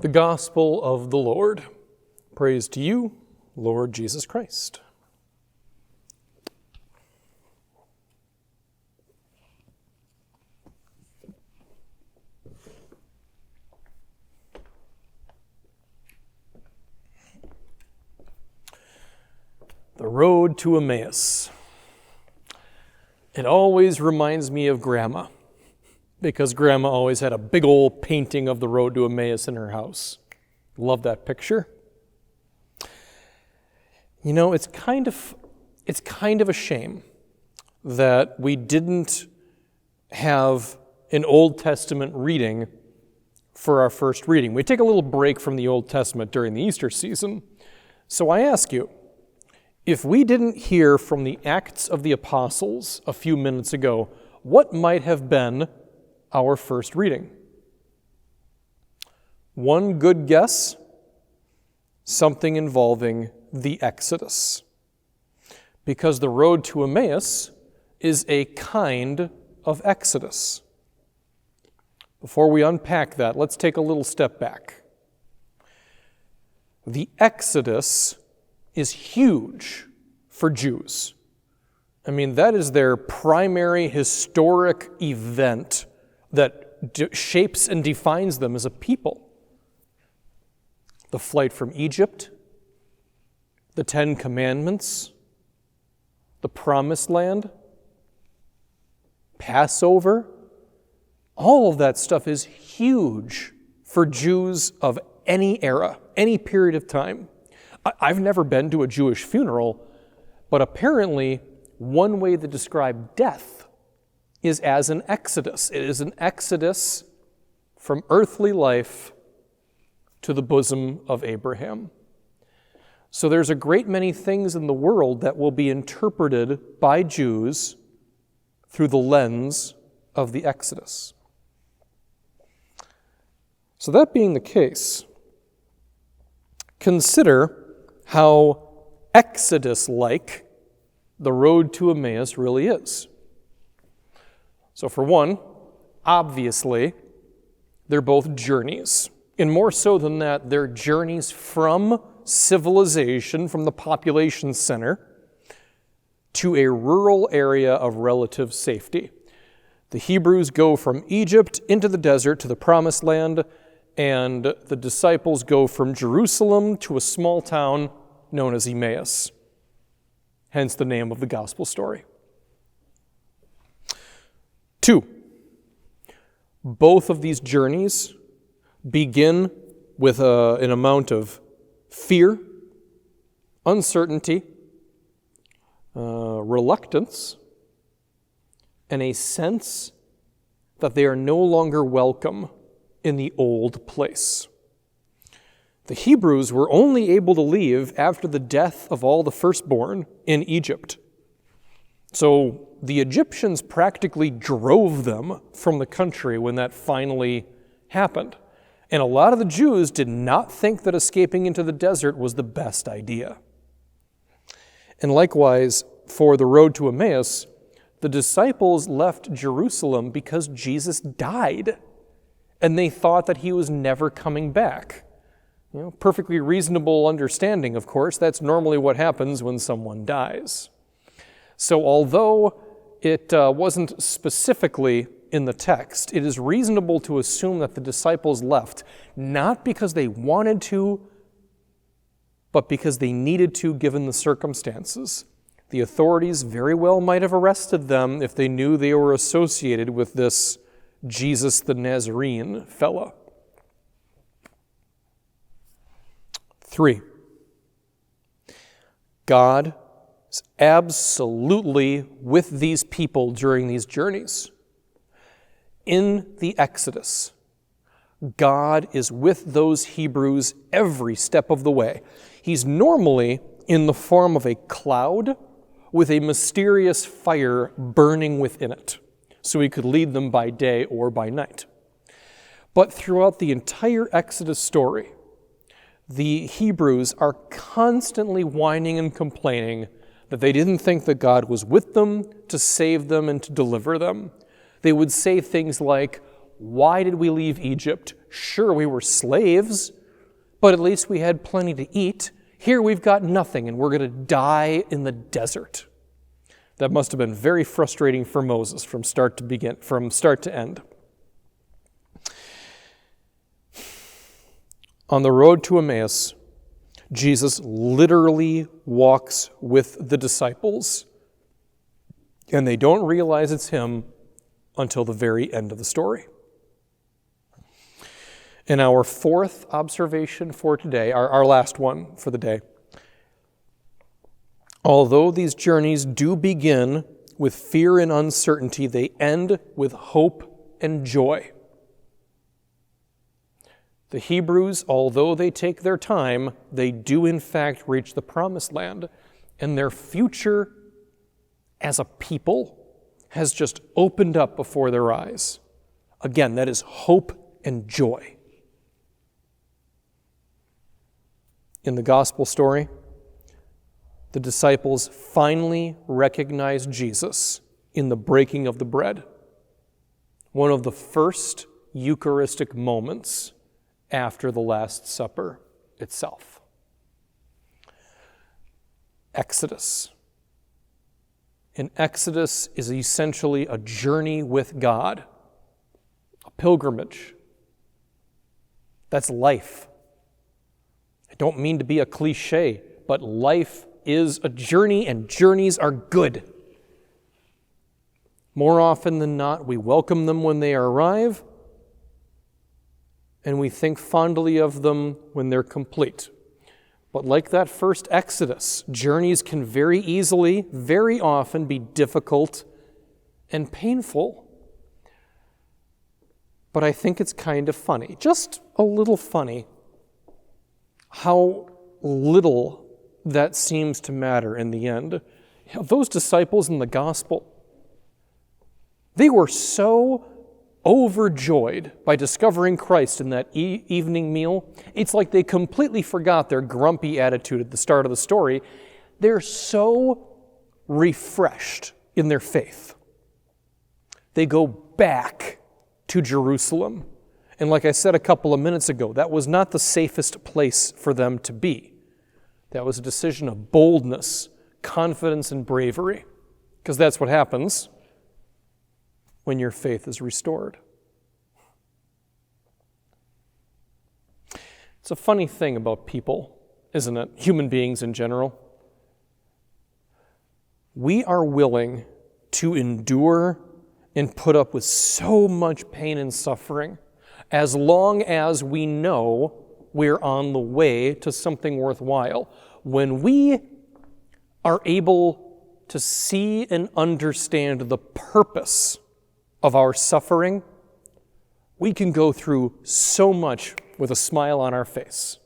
The Gospel of the Lord. Praise to you, Lord Jesus Christ. The road to Emmaus. It always reminds me of Grandma, because Grandma always had a big old painting of the road to Emmaus in her house. Love that picture. You know, it's kind of a shame that we didn't have an Old Testament reading for our first reading. We take a little break from the Old Testament during the Easter season. So I ask you, if we didn't hear from the Acts of the Apostles a few minutes ago, what might have been our first reading? One good guess, something involving the Exodus. Because the road to Emmaus is a kind of Exodus. Before we unpack that, let's take a little step back. The Exodus is huge for Jews. I mean, that is their primary historic event that shapes and defines them as a people. The flight from Egypt, the 10 Commandments, the Promised Land, Passover, all of that stuff is huge for Jews of any era, any period of time. I've never been to a Jewish funeral, but apparently one way to describe death is as an exodus. It is an exodus from earthly life to the bosom of Abraham. So there's a great many things in the world that will be interpreted by Jews through the lens of the Exodus. So that being the case, consider how Exodus-like the road to Emmaus really is. So for one, obviously, they're both journeys. And more so than that, they're journeys from civilization, from the population center, to a rural area of relative safety. The Hebrews go from Egypt into the desert to the Promised Land, and the disciples go from Jerusalem to a small town known as Emmaus, hence the name of the gospel story. 2, both of these journeys begin with an amount of fear, uncertainty, reluctance, and a sense that they are no longer welcome in the old place. The Hebrews were only able to leave after the death of all the firstborn in Egypt. So the Egyptians practically drove them from the country when that finally happened. And a lot of the Jews did not think that escaping into the desert was the best idea. And likewise, for the road to Emmaus, the disciples left Jerusalem because Jesus died, and they thought that he was never coming back. You know, perfectly reasonable understanding, of course. That's normally what happens when someone dies. So although it wasn't specifically in the text, it is reasonable to assume that the disciples left, not because they wanted to, but because they needed to, given the circumstances. The authorities very well might have arrested them if they knew they were associated with this Jesus the Nazarene fella. 3, God is absolutely with these people during these journeys. In the Exodus, God is with those Hebrews every step of the way. He's normally in the form of a cloud with a mysterious fire burning within it, so he could lead them by day or by night. But throughout the entire Exodus story, the Hebrews are constantly whining and complaining that they didn't think that God was with them to save them and to deliver them. They would say things like, "Why did we leave Egypt? Sure, we were slaves, but at least we had plenty to eat. Here we've got nothing, and we're going to die in the desert. That must have been very frustrating for Moses from start to end. On the road to Emmaus, Jesus literally walks with the disciples, and they don't realize it's him until the very end of the story. And our fourth observation for today, our last one for the day, although these journeys do begin with fear and uncertainty, they end with hope and joy. The Hebrews, although they take their time, they do in fact reach the promised land, and their future as a people has just opened up before their eyes. Again, that is hope and joy. In the gospel story, the disciples finally recognize Jesus in the breaking of the bread, one of the first Eucharistic moments after the Last Supper itself. Exodus. An exodus is essentially a journey with God, a pilgrimage. That's life. I don't mean to be a cliche, but life is a journey, and journeys are good. More often than not, we welcome them when they arrive, and we think fondly of them when they're complete. But like that first Exodus, journeys can very easily, very often be difficult and painful. But I think it's kind of funny, just a little funny, how little that seems to matter in the end. Those disciples in the gospel, they were so overjoyed by discovering Christ in that evening meal. It's like they completely forgot their grumpy attitude at the start of the story. They're so refreshed in their faith. They go back to Jerusalem. And like I said a couple of minutes ago, that was not the safest place for them to be. That was a decision of boldness, confidence, and bravery, because that's what happens when your faith is restored. It's a funny thing about people, isn't it? Human beings in general. We are willing to endure and put up with so much pain and suffering as long as we know we're on the way to something worthwhile. When we are able to see and understand the purpose of our suffering, we can go through so much with a smile on our face.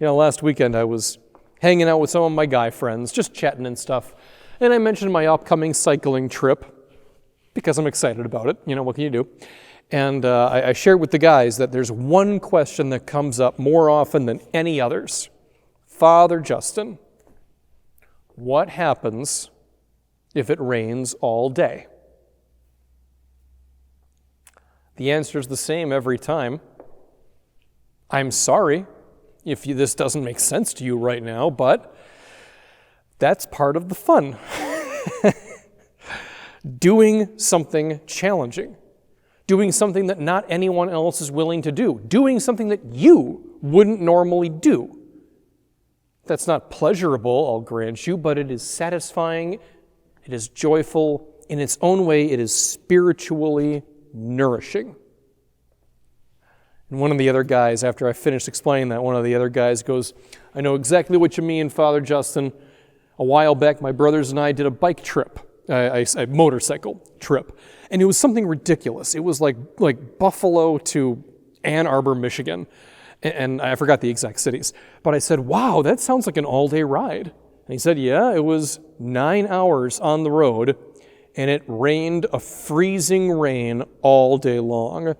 Last weekend I was hanging out with some of my guy friends, just chatting and stuff, and I mentioned my upcoming cycling trip because I'm excited about it. What can you do? And I shared with the guys that there's one question that comes up more often than any others. Father Justin, what happens if it rains all day? The answer is the same every time. I'm sorry if this doesn't make sense to you right now, but that's part of the fun. Doing something challenging. Doing something that not anyone else is willing to do. Doing something that you wouldn't normally do. That's not pleasurable, I'll grant you, but it is satisfying, it is joyful, in its own way it is spiritually nourishing. And one of the other guys, after I finished explaining that, one of the other guys goes, I know exactly what you mean, Father Justin. A while back, my brothers and I did a bike trip, a motorcycle trip, and it was something ridiculous. It was like Buffalo to Ann Arbor, Michigan, and I forgot the exact cities. But I said, wow, that sounds like an all-day ride. And he said, yeah, it was 9 hours on the road, and it rained a freezing rain all day long.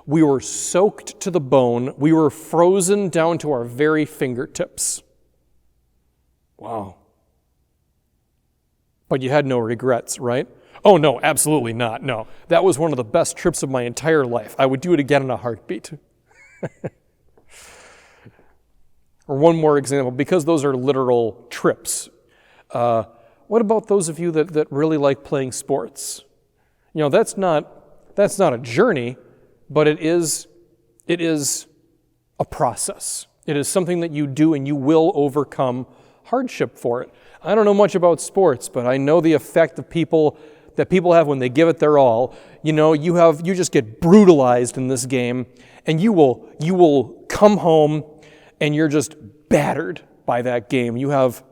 We were soaked to the bone. We were frozen down to our very fingertips. Wow. But you had no regrets, right? Oh, no, absolutely not. No, that was one of the best trips of my entire life. I would do it again in a heartbeat. Or one more example, because those are literal trips. What about those of you that really like playing sports? That's not a journey, but it is a process. It is something that you do, and you will overcome hardship for it. I don't know much about sports, but I know the effect that people have when they give it their all. You just get brutalized in this game, and you will come home and you're just battered by that game. You have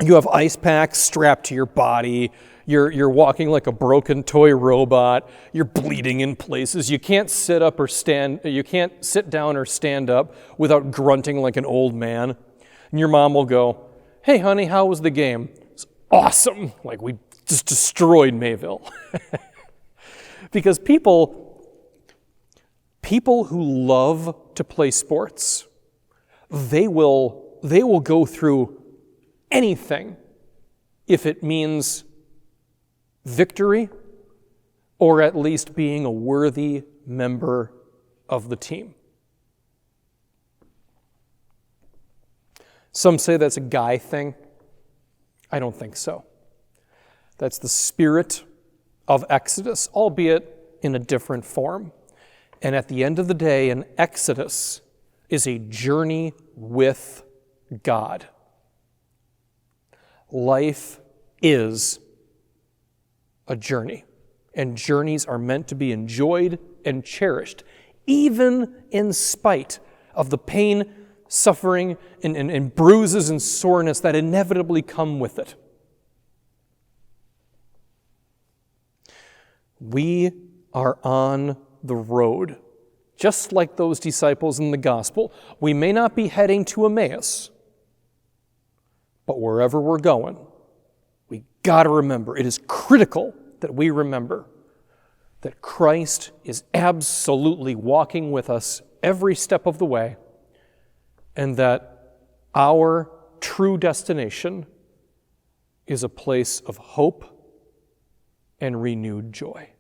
ice packs strapped to your body. You're walking like a broken toy robot. You're bleeding in places. You can't sit down or stand up without grunting like an old man. And your mom will go, "Hey, honey, how was the game?" "It's awesome." Like, we just destroyed Mayville. Because people who love to play sports, they will go through anything if it means victory, or at least being a worthy member of the team. Some say that's a guy thing. I don't think so. That's the spirit of Exodus, albeit in a different form. And at the end of the day, an Exodus is a journey with God. Life is a journey, and journeys are meant to be enjoyed and cherished, even in spite of the pain, suffering, and bruises and soreness that inevitably come with it. We are on the road, just like those disciples in the gospel. We may not be heading to Emmaus, but wherever we're going, we got to remember, it is critical that we remember that Christ is absolutely walking with us every step of the way, and that our true destination is a place of hope and renewed joy.